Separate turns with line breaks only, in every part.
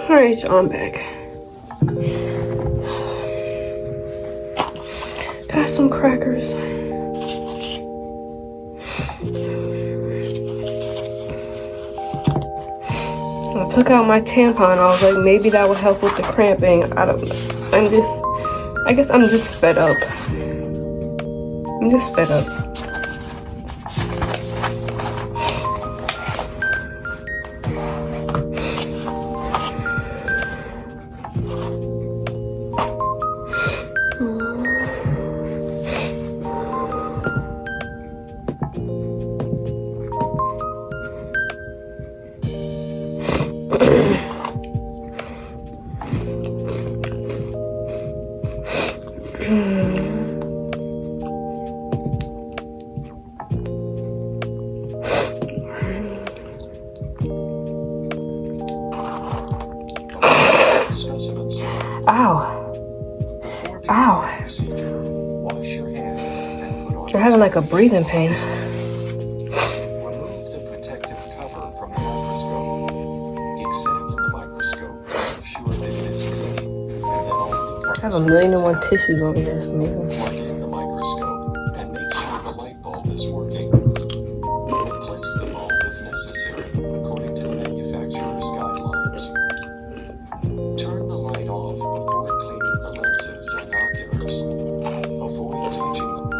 Alright, y'all, I'm back. Got some crackers. I took out my tampon. I was like, maybe that would help with the cramping. I don't know. I guess I'm just fed up. I'm just fed up. Ow. Ow. They're having like a breathing pain.
Remove the protective cover from the microscope. Examine the microscope to ensure that it is clean, and then only
I have 1,000,001 tissues over here. It's amazing.
plug in the microscope and make sure the light bulb is working. Replace the bulb if necessary, according to the manufacturer's guidelines. Turn the light off before cleaning the lenses and oculars. Avoid touching them.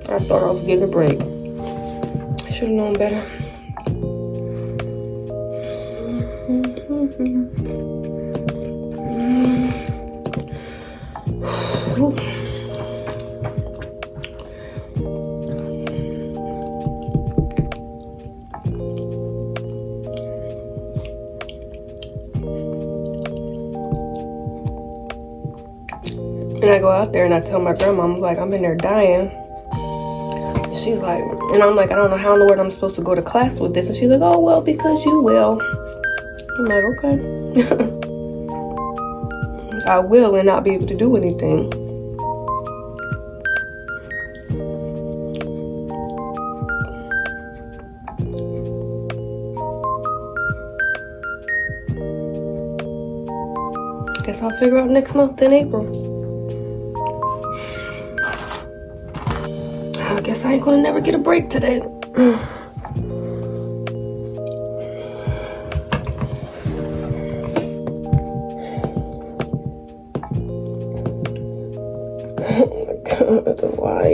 I thought I was getting a break. I should have known better. Ooh. And I go out there and I tell my grandma, I'm like, I'm in there dying. And she's like, and I'm like, I don't know how in the world I'm supposed to go to class with this. And she's like, oh, well, because you will. I'm like, okay. I will and not be able to do anything. Guess I'll figure out next month in April. I guess I ain't gonna never get a break today. Oh my God, why?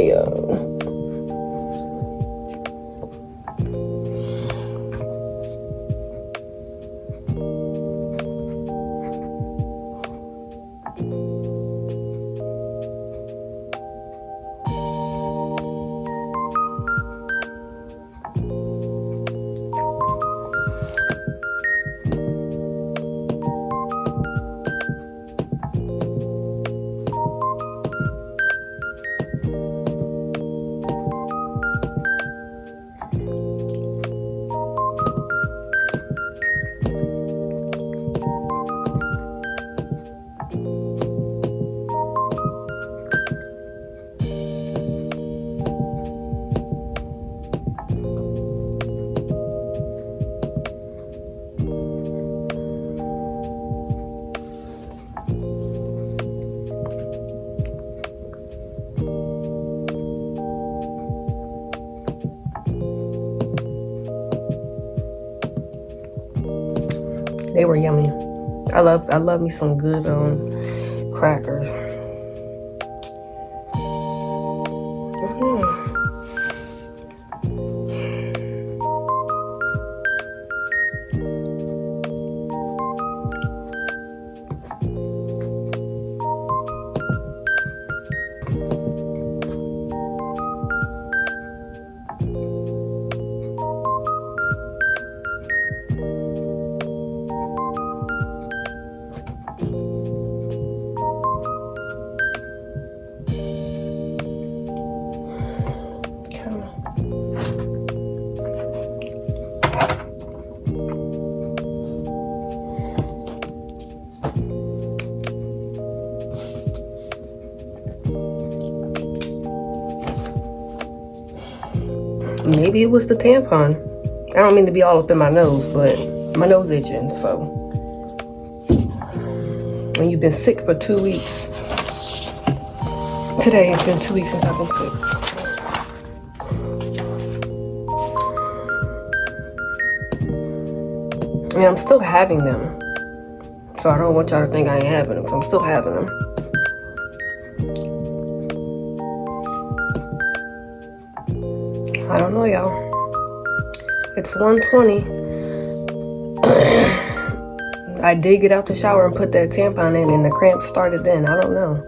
They were yummy. I love me some good crackers. maybe it was the tampon. I don't mean to be all up in my nose, but my nose itching, so. When you've been sick for 2 weeks. Today has been 2 weeks since I've been sick. I mean, I'm still having them. So I don't want y'all to think I ain't having them. So I'm still having them. I don't know, y'all. It's 1:20. I did get out the shower and put that tampon in, and the cramps started then. I don't know.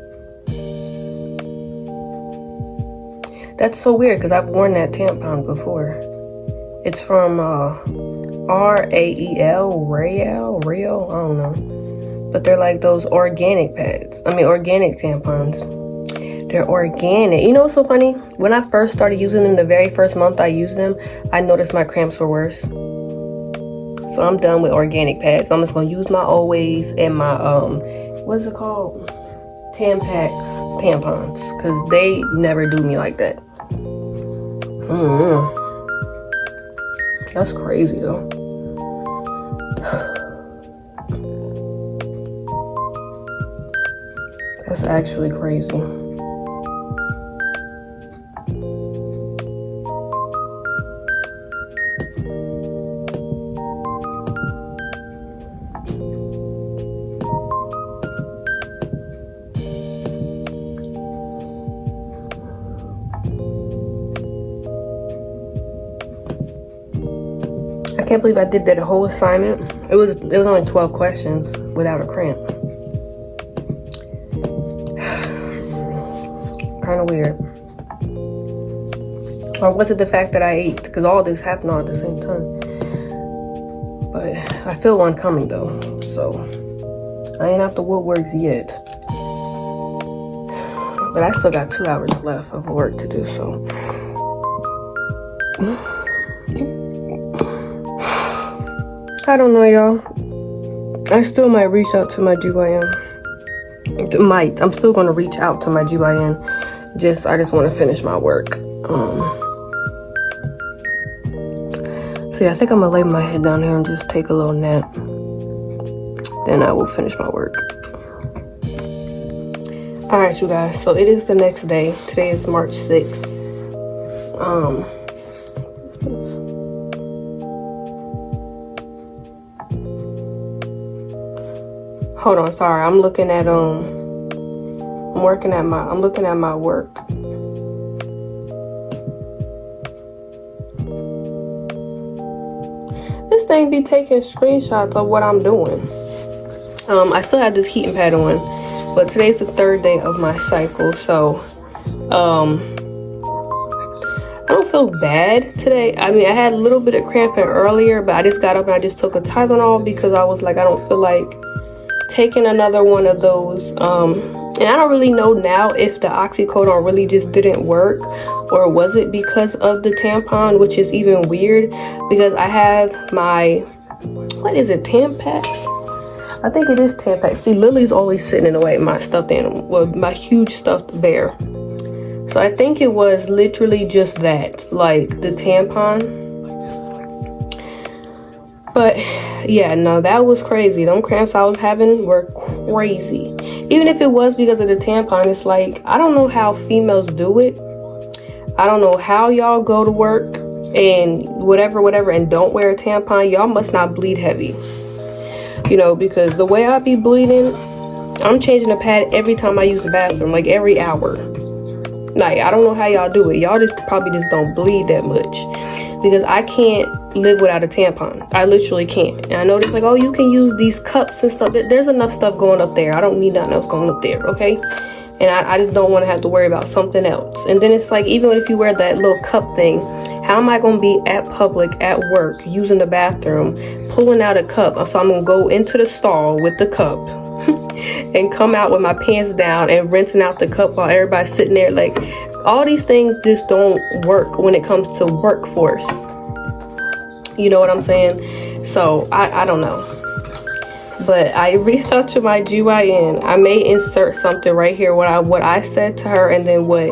That's so weird because I've worn that tampon before. It's from Rael, Rio, I don't know. But they're like those organic pads. I mean, organic tampons. They're organic. You know what's so funny? When I first started using them, the very first month I used them, I noticed my cramps were worse. So I'm done with organic pads. I'm just gonna use my Always and my what's it called? Tampons, because they never do me like that. That's crazy though. That's actually crazy. I can't believe I did that whole assignment. It was only 12 questions without a cramp. Kind of weird. Or was it the fact that I ate? Because all this happened all at the same time. But I feel one coming though. So I ain't out the woodworks yet. But I still got 2 hours left of work to do, so. I don't know, y'all. I still might reach out to my GYN. I'm still going to reach out to my GYN. I just want to finish my work. So yeah, I think I'm going to lay my head down here and just take a little nap. Then I will finish my work. Alright, you guys. So it is the next day. Today is March 6th. Hold on, sorry. I'm looking at I'm looking at my work. This thing be taking screenshots of what I'm doing. I still have this heating pad on, but today's the 3rd day of my cycle, so I don't feel bad today. I mean, I had a little bit of cramping earlier, but I just got up and I just took a Tylenol because I was like, I don't feel like taking another one of those. And I don't really know now if the oxycodone really just didn't work, or was it because of the tampon, which is even weird because I have my, what is it, Tampax? I think it is Tampax. See, Lily's always sitting in the way of my stuffed animal, well, my huge stuffed bear. So I think it was literally just that, like the tampon. But yeah, no, that was crazy. Them cramps I was having were crazy. Even if it was because of the tampon, it's like, I don't know how females do it. I don't know how y'all go to work and whatever and don't wear a tampon. Y'all must not bleed heavy. You know, because the way I be bleeding, I'm changing the pad every time I use the bathroom, like every hour. Like, I don't know how y'all do it. Y'all probably just don't bleed that much. Because I can't live without a tampon. I literally can't. And I know it's like, oh, you can use these cups and stuff. There's enough stuff going up there. I don't need nothing else going up there, okay? And I just don't want to have to worry about something else. And then it's like, even if you wear that little cup thing, how am I going to be at public, at work, using the bathroom, pulling out a cup? So I'm going to go into the stall with the cup and come out with my pants down and rinsing out the cup while everybody's sitting there. Like, all these things just don't work when it comes to workforce. You know what I'm saying? So I don't know. But I reached out to my GYN. I may insert something right here, what I said to her, and then what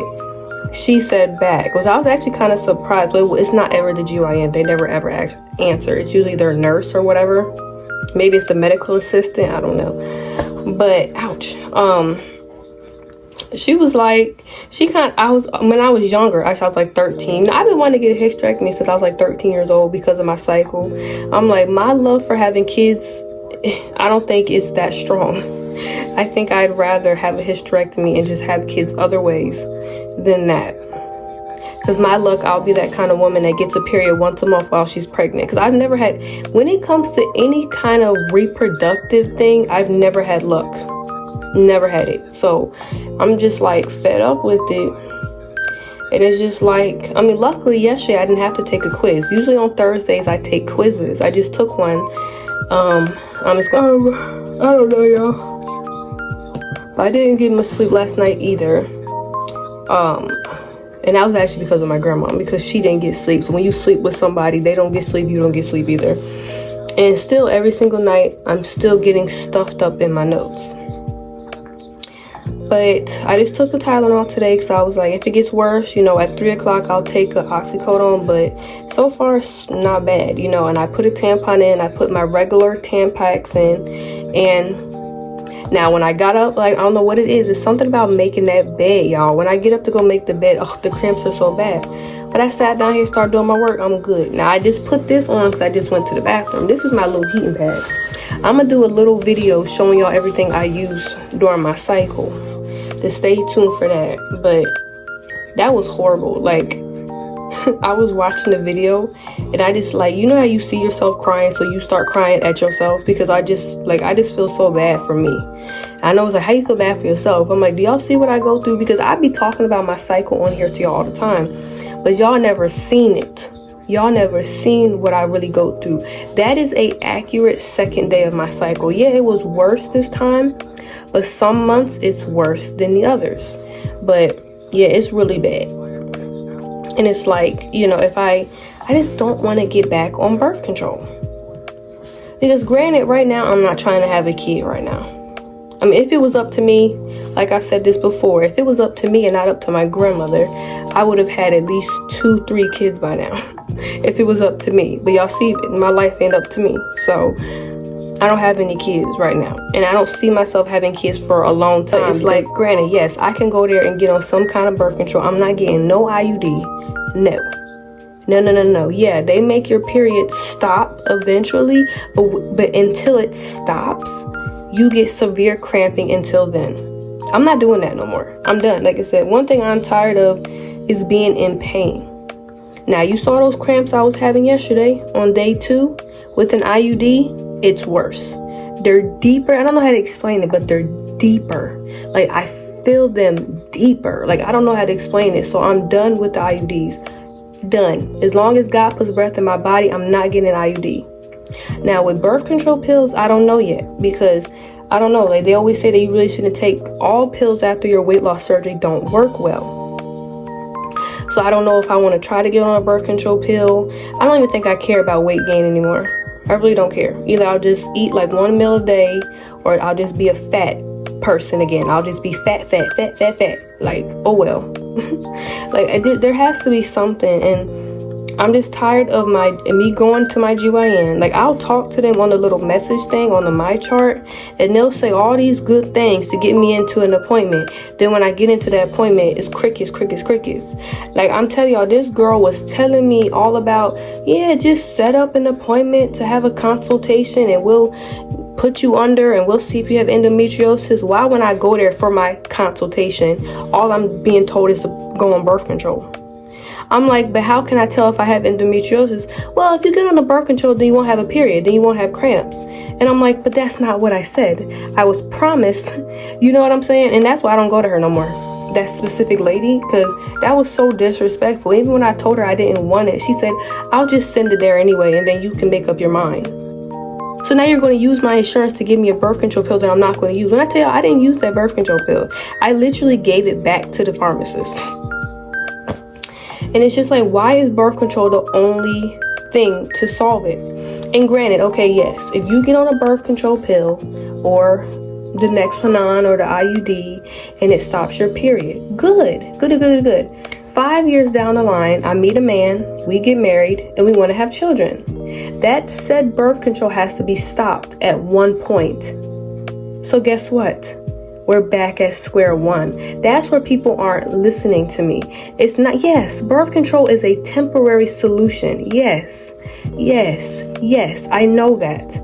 she said back, which I was actually kind of surprised, but it's not ever the GYN. They never ever answer. It's usually their nurse or whatever. Maybe it's the medical assistant, I don't know. But ouch. She was like, when I was younger, actually I was like 13. I've been wanting to get a hysterectomy since I was like 13 years old because of my cycle. I'm like, my love for having kids, I don't think it's that strong. I think I'd rather have a hysterectomy and just have kids other ways than that. Because my luck, I'll be that kind of woman that gets a period once a month while she's pregnant. Because I've never had, when it comes to any kind of reproductive thing, I've never had luck. Never had it. So I'm just like fed up with it. And it's just like, I mean, luckily yesterday I didn't have to take a quiz. Usually on Thursdays I take quizzes. I just took one. I'm just going, I don't know, y'all. I didn't get much sleep last night either. And that was actually because of my grandma, because she didn't get sleep. So when you sleep with somebody, they don't get sleep, you don't get sleep either. And still every single night, I'm still getting stuffed up in my nose. But I just took the Tylenol today because I was like, if it gets worse, you know, at 3 o'clock, I'll take an oxycodone. But so far, it's not bad, you know. And I put a tampon in. I put my regular Tampax in. And now, when I got up, like, I don't know what it is. It's something about making that bed, y'all. When I get up to go make the bed, oh, the cramps are so bad. But I sat down here, started doing my work. I'm good. Now, I just put this on because I just went to the bathroom. This is my little heating pad. I'm going to do a little video showing y'all everything I use during my cycle. Just stay tuned for that. But that was horrible. Like, I was watching the video and I just, like, you know how you see yourself crying, so you start crying at yourself? Because I just feel so bad for me. I know it's like, how you feel bad for yourself? I'm like, do y'all see what I go through? Because I be talking about my cycle on here to y'all all the time, but y'all never seen it. Y'all never seen what I really go through. That is a accurate second day of my cycle. Yeah, it was worse this time, but some months it's worse than the others. But yeah, it's really bad. And it's like, you know, if I just don't want to get back on birth control. Because granted, right now, I'm not trying to have a kid right now. I mean, if it was up to me, like I've said this before, if it was up to me and not up to my grandmother, I would have had at least 2-3 kids by now. If it was up to me. But y'all see, my life ain't up to me. So I don't have any kids right now. And I don't see myself having kids for a long time. It's like, granted, yes, I can go there and get on some kind of birth control. I'm not getting no IUD. No. Yeah, they make your period stop eventually, but until it stops, you get severe cramping until then. I'm not doing that no more. I'm done. Like I said, one thing I'm tired of is being in pain. Now, you saw those cramps I was having yesterday on day 2 with an IUD. It's worse. They're deeper. I don't know how to explain it, but they're deeper. Like, I feel them deeper. Like, I don't know how to explain it. So I'm done with the IUDs. Done. As long as God puts breath in my body, I'm not getting an IUD. Now, with birth control pills, I don't know yet, because I don't know. Like, they always say that you really shouldn't take all pills after your weight loss surgery don't work well. So I don't know if I want to try to get on a birth control pill. I don't even think I care about weight gain anymore. I really don't care. Either I'll just eat like 1 meal a day, or I'll just be a fat person again. I'll just be fat. Like, oh well. Like, there has to be something. And I'm just tired of me going to my GYN. Like, I'll talk to them on the little message thing on the My Chart, and they'll say all these good things to get me into an appointment. Then when I get into that appointment, it's crickets. Like, I'm telling y'all, this girl was telling me all about, yeah, just set up an appointment to have a consultation and we'll put you under and we'll see if you have endometriosis. Why, when I go there for my consultation, all I'm being told is to go on birth control? I'm like, but how can I tell if I have endometriosis? Well, if you get on the birth control, then you won't have a period. Then you won't have cramps. And I'm like, but that's not what I said. I was promised. You know what I'm saying? And that's why I don't go to her no more. That specific lady, because that was so disrespectful. Even when I told her I didn't want it, she said, I'll just send it there anyway, and then you can make up your mind. So now you're going to use my insurance to give me a birth control pill that I'm not going to use. When I tell you, I didn't use that birth control pill. I literally gave it back to the pharmacist. And it's just like, why is birth control the only thing to solve it? And granted, okay, yes, if you get on a birth control pill or the Nexplanon or the IUD and it stops your period, good. 5 years down the line, I meet a man, we get married, and we want to have children. That said birth control has to be stopped at one point. So guess what? We're back at square one. That's where people aren't listening to me. It's not, yes, birth control is a temporary solution. Yes, I know that.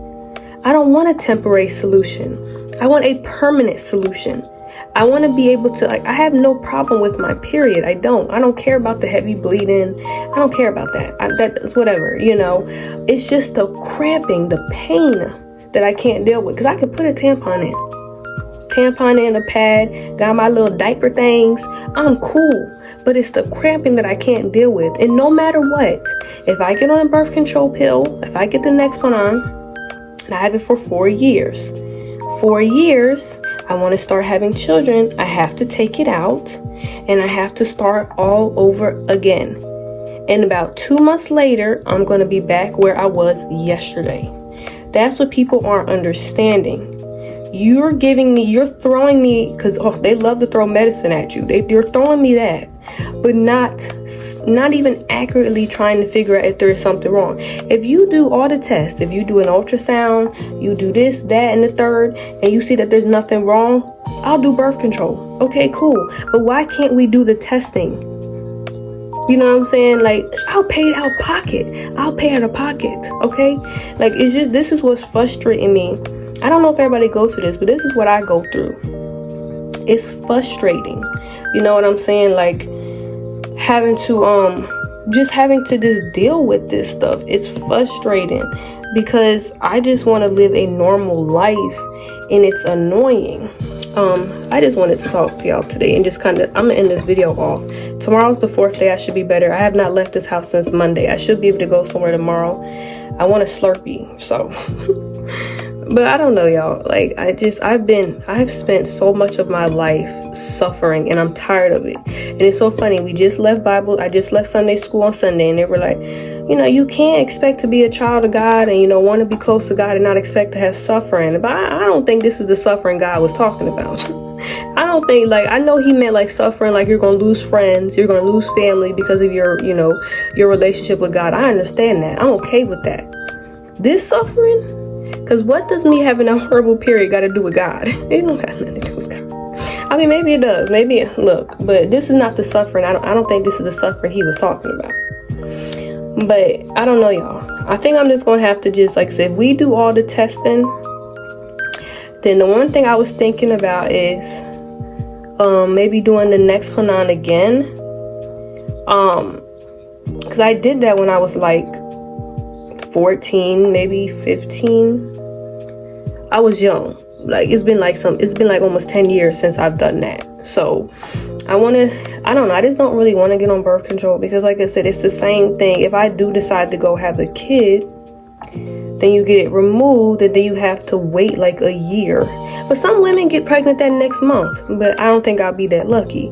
I don't want a temporary solution. I want a permanent solution. I want to be able to, like, I have no problem with my period. I don't care about the heavy bleeding. I don't care about that. That's whatever, you know. It's just the cramping, the pain that I can't deal with. Because I could put a tampon in a pad, got my little diaper things. I'm cool. But it's the cramping that I can't deal with. And no matter what, if I get on a birth control pill, if I get the next one on, and I have it for 4 years. 4 years, I want to start having children. I have to take it out and I have to start all over again. And about 2 months later, I'm going to be back where I was yesterday. That's what people aren't understanding. You're throwing me, because they love to throw medicine at you. You're throwing me that, but not even accurately trying to figure out if there is something wrong. If you do all the tests, if you do an ultrasound, you do this, that, and the third, and you see that there's nothing wrong, I'll do birth control. Okay, cool. But why can't we do the testing? You know what I'm saying? Like, I'll pay out of pocket. Okay? Like, it's just, this is what's frustrating me. I don't know if everybody goes through this, but this is what I go through. It's frustrating. You know what I'm saying? Like, having to just deal with this stuff. It's frustrating because I just want to live a normal life and it's annoying. I just wanted to talk to y'all today and just I'm gonna end this video off. Tomorrow's the 4th day. I should be better. I have not left this house since Monday. I should be able to go somewhere tomorrow. I want a Slurpee, so but I don't know, y'all. Like, I've spent so much of my life suffering and I'm tired of it. And it's so funny. I just left Sunday school on Sunday and they were like, you know, you can't expect to be a child of God and, you know, want to be close to God and not expect to have suffering. But I don't think this is the suffering God was talking about. I don't think, like, I know he meant like suffering, like you're going to lose friends, you're going to lose family because of your relationship with God. I understand that. I'm okay with that. This suffering? Because what does me having a horrible period got to do with God? It don't got nothing to do with God. I mean, maybe it does. Maybe, look, but this is not the suffering. I don't think this is the suffering he was talking about. But I don't know, y'all. I think I'm just going to have to just, like I said, if we do all the testing, then the one thing I was thinking about is maybe doing the next one on again. Because I did that when I was like 14, maybe 15. I was young. Like, it's been like almost 10 years since I've done that. So I don't know, I just don't really want to get on birth control because, like I said, it's the same thing. If I do decide to go have a kid, then you get it removed and then you have to wait like a year. But some women get pregnant that next month, but I don't think I'll be that lucky.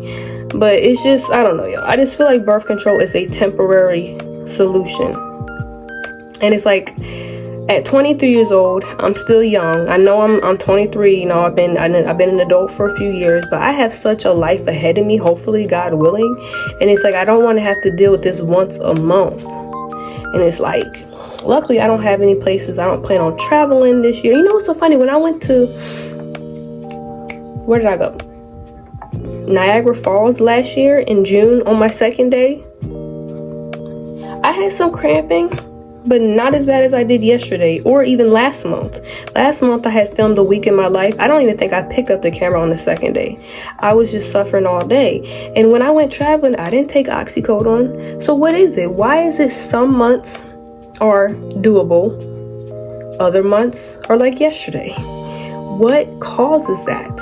But it's just, I don't know, y'all. I just feel like birth control is a temporary solution. And it's like, at 23 years old, I'm still young. I know I'm 23. You know, I've been an adult for a few years, but I have such a life ahead of me. Hopefully, God willing. And it's like I don't want to have to deal with this once a month. And it's like, luckily, I don't have any places. I don't plan on traveling this year. You know what's so funny? When I went to, where did I go? Niagara Falls last year in June on my second day. I had some cramping, but not as bad as I did yesterday or even last month. Last month, I had filmed a week in my life. I don't even think I picked up the camera on the second day. I was just suffering all day. And when I went traveling, I didn't take oxycodone. So what is it? Why is it some months are doable, other months are like yesterday? What causes that?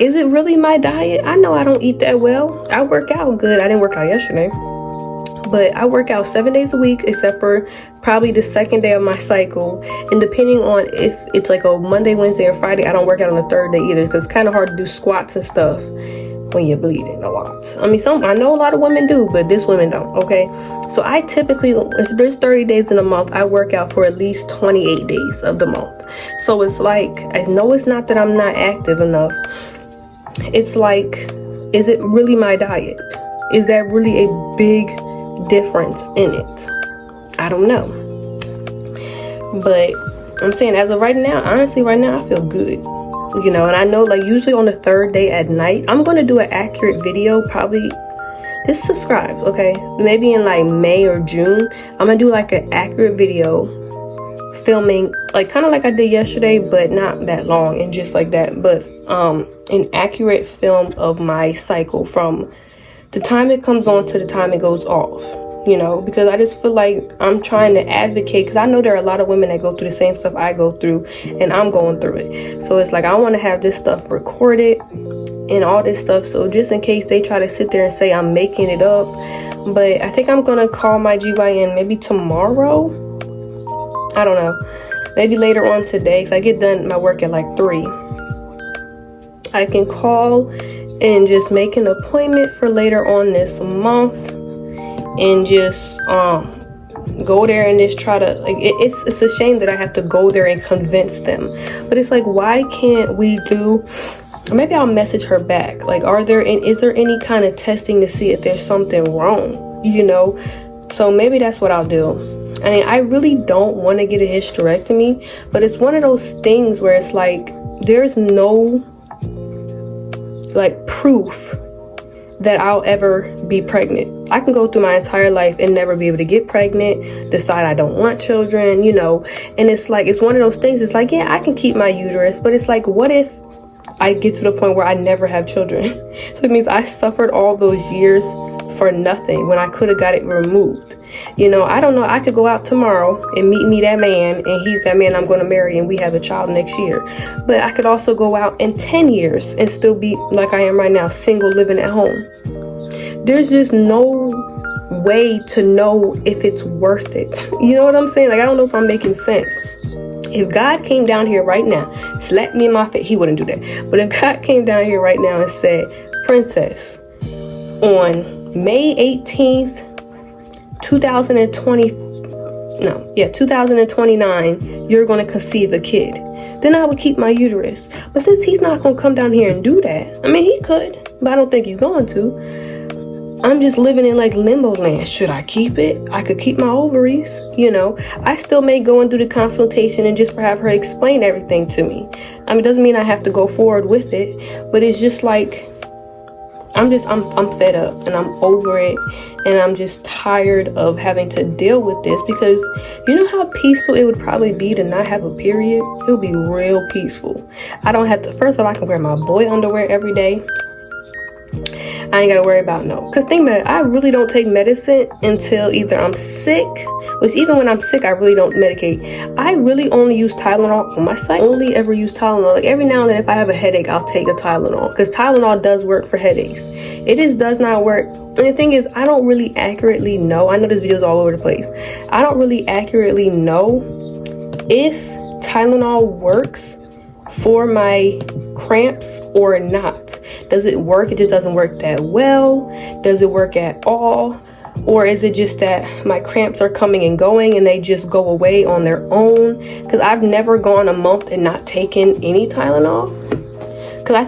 Is it really my diet? I know I don't eat that well. I work out good. I didn't work out yesterday. But I work out 7 days a week, except for probably the second day of my cycle. And depending on if it's like a Monday, Wednesday, or Friday, I don't work out on the third day either, because it's kind of hard to do squats and stuff when you're bleeding a lot. I mean, I know a lot of women do, but this women don't, okay? So I typically, if there's 30 days in a month, I work out for at least 28 days of the month. So it's like, I know it's not that I'm not active enough. It's like, is it really my diet? Is that really a big difference in it? I don't know. But I'm saying, as of right now, honestly, right now, I feel good. You know, and I know, like, usually on the 3rd day at night, I'm going to do an accurate video, probably, just subscribe, okay? Maybe in, like, May or June, I'm going to do, like, an accurate video, filming, like, kind of like I did yesterday, but not that long, and just like that, but, an accurate film of my cycle from the time it comes on to the time it goes off. You know, because I just feel like I'm trying to advocate, because I know there are a lot of women that go through the same stuff I go through, and I'm going through it. So it's like, I want to have this stuff recorded and all this stuff, so just in case they try to sit there and say I'm making it up. But I think I'm gonna call my GYN maybe tomorrow. I don't know, maybe later on today, because I get done my work at like 3. I can call and just make an appointment for later on this month, and just go there and just try to, like, it's a shame that I have to go there and convince them. But it's like, why can't we do, or maybe I'll message her back, like, is there any kind of testing to see if there's something wrong, you know? So maybe that's what I'll do. I mean, I really don't want to get a hysterectomy, but it's one of those things where it's like, there's no, like, proof that I'll ever be pregnant. I can go through my entire life and never be able to get pregnant, decide I don't want children, you know, and it's like, it's one of those things, it's like, yeah, I can keep my uterus, but it's like, what if I get to the point where I never have children? So it means I suffered all those years for nothing when I could have got it removed. You know, I don't know, I could go out tomorrow and meet me that man, and he's that man I'm going to marry, and we have a child next year. But I could also go out in 10 years and still be like I am right now, single, living at home. There's just no way to know if it's worth it. You know what I'm saying? Like, I don't know if I'm making sense. If God came down here right now, slapped me in my face, he wouldn't do that. But if God came down here right now and said, Princess, on May 18th, 2029, you're going to conceive a kid, then I would keep my uterus. But since he's not going to come down here and do that, I mean, he could, but I don't think he's going to. I'm just living in like limbo land. Should I keep it? I could keep my ovaries, you know. I still may go and do the consultation and just have her explain everything to me. I mean, it doesn't mean I have to go forward with it, but it's just like, I'm fed up and I'm over it, and I'm just tired of having to deal with this, because you know how peaceful it would probably be to not have a period? It would be real peaceful. I don't have to, first of all, I can wear my boy underwear every day. I ain't gotta worry about because think about it, I really don't take medicine until either I'm sick, which even when I'm sick, I really don't medicate. I really only use Tylenol on my site. Only ever use Tylenol. Like every now and then if I have a headache, I'll take a Tylenol, because Tylenol does work for headaches. Does not work. And the thing is, I don't really accurately know. I know this video is all over the place. I don't really accurately know if Tylenol works for my cramps or not. Does it work? It just doesn't work that well. Does it work at all? Or is it just that my cramps are coming and going and they just go away on their own? Because I've never gone a month and not taken any Tylenol. Because I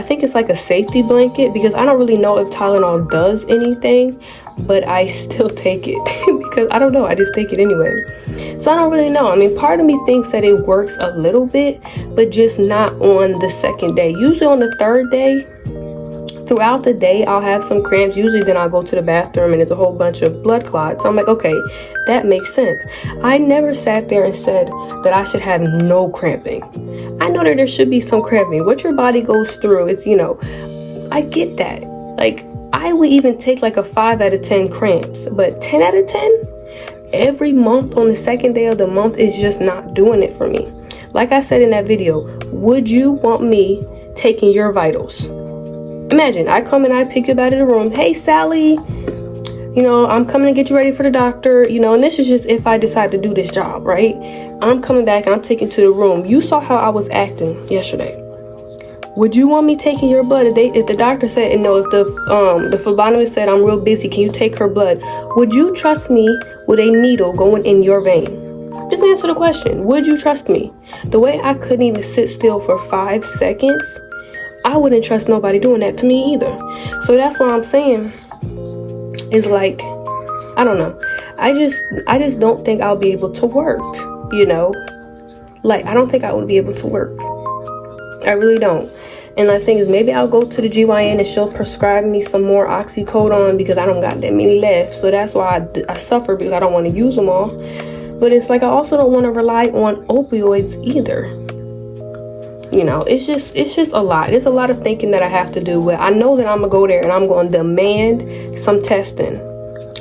think it's like a safety blanket, because I don't really know if Tylenol does anything, but I still take it because I don't know, I just take it anyway. So I don't really know. I mean, part of me thinks that it works a little bit, but just not on the second day. Usually on the 3rd day, throughout the day, I'll have some cramps. Usually then I'll go to the bathroom and there's a whole bunch of blood clots. So I'm like, okay, that makes sense. I never sat there and said that I should have no cramping. I know that there should be some cramping. What your body goes through, it's, you know, I get that. Like, I would even take like a 5 out of 10 cramps, but 10 out of 10 every month on the 2nd day of the month is just not doing it for me. Like I said in that video, would you want me taking your vitals? Imagine I come and I pick you up out of the room. Hey, Sally, you know, I'm coming to get you ready for the doctor, you know, and this is just if I decide to do this job, right? I'm coming back and I'm taking to the room. You saw how I was acting yesterday. Would you want me taking your blood? If the doctor said, if the phlebotomist said, I'm real busy, can you take her blood? Would you trust me with a needle going in your vein? Just answer the question. Would you trust me? The way I couldn't even sit still for 5 seconds, I wouldn't trust nobody doing that to me either. So that's why I'm saying, is like, I don't know. I just don't think I'll be able to work, you know? Like, I don't think I would be able to work. I really don't. And the thing is, maybe I'll go to the GYN and she'll prescribe me some more oxycodone because I don't got that many left. So that's why I suffer, because I don't want to use them all. But it's like, I also don't want to rely on opioids either. You know, it's just a lot. There's a lot of thinking that I have to do. But I know that I'm going to go there and I'm going to demand some testing.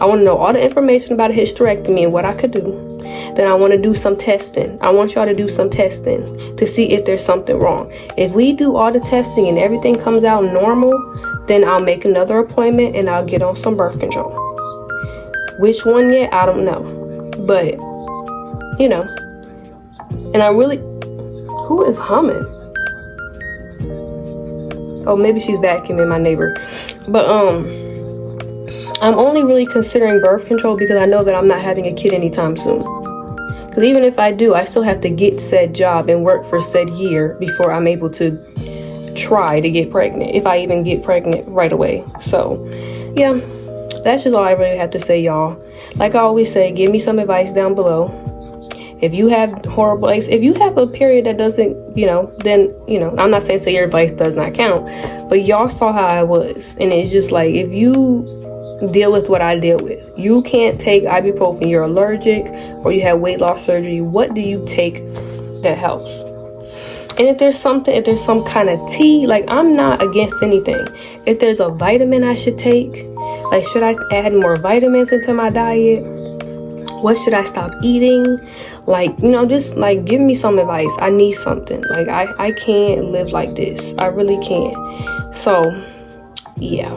I want to know all the information about a hysterectomy and what I could do. Then I want to do some testing. I want y'all to do some testing to see if there's something wrong. If we do all the testing and everything comes out normal, then I'll make another appointment and I'll get on some birth control. Which one yet? I don't know. But, you know, and I really, who is humming? Oh, maybe she's vacuuming, my neighbor. But, I'm only really considering birth control because I know that I'm not having a kid anytime soon. Because even if I do, I still have to get said job and work for said year before I'm able to try to get pregnant, if I even get pregnant right away. So, yeah, that's just all I really have to say, y'all. Like I always say, give me some advice down below. If you have horrible, if you have a period that doesn't, you know, then, you know, I'm not saying your advice does not count, but y'all saw how I was. And it's just like, if you deal with what I deal with, you can't take ibuprofen, you're allergic, or you have weight loss surgery, what do you take that helps? And if there's some kind of tea, like, I'm not against anything. If there's a vitamin I should take, like, should I add more vitamins into my diet? What should I stop eating? Like, you know, just like, give me some advice. I need something. Like, I can't live like this. I really can't. So, yeah.